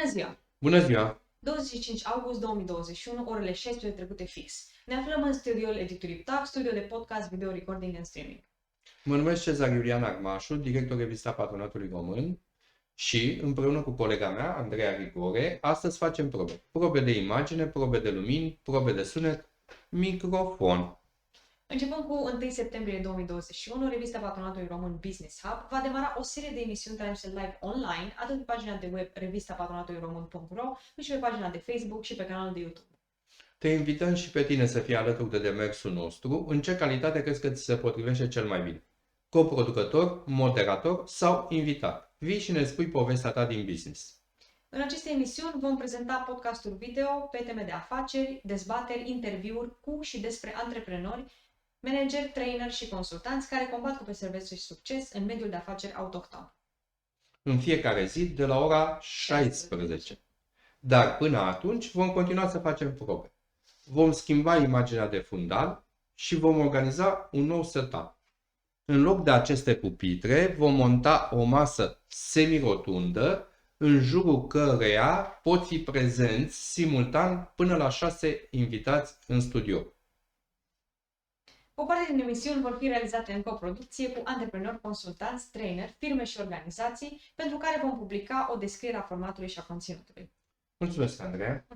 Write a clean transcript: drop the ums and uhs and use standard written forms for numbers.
Bună ziua! Bună ziua! 25 august 2021, orele 16 trecute fix. Ne aflăm în studioul editurii PTAC, studio de podcast, video recording and streaming. Mă numesc Cezar Iulian Armașu, director revista Patronatului Român și, împreună cu colega mea, Andreea Rigore, astăzi facem probe. Probe de imagine, probe de lumini, probe de sunet, microfon. Începând cu 1 septembrie 2021, revista Patronatului Român Business Hub va demara o serie de emisiuni transmise live online, atât pe pagina de web revistapatronatului-român.ro, cât și pe pagina de Facebook și pe canalul de YouTube. Te invităm și pe tine să fii alături de demersul nostru. În ce calitate crezi că ți se potrivește cel mai bine? Coproducător, moderator sau invitat? Vii și ne spui povestea ta din business. În aceste emisiuni vom prezenta podcasturi video pe teme de afaceri, dezbateri, interviuri cu și despre antreprenori, manageri, traineri și consultanți care combat cu perseverență și succes în mediul de afaceri autohton. În fiecare zi de la ora 16. Dar până atunci vom continua să facem probe. Vom schimba imaginea de fundal și vom organiza un nou setup. În loc de aceste pupitre vom monta o masă semirotundă în jurul căreia pot fi prezenți simultan până la 6 invitați în studio. O parte din emisiuni vor fi realizate în coproducție cu antreprenori, consultanți, traineri, firme și organizații, pentru care vom publica o descriere a formatului și a conținutului. Mulțumesc, Andreea!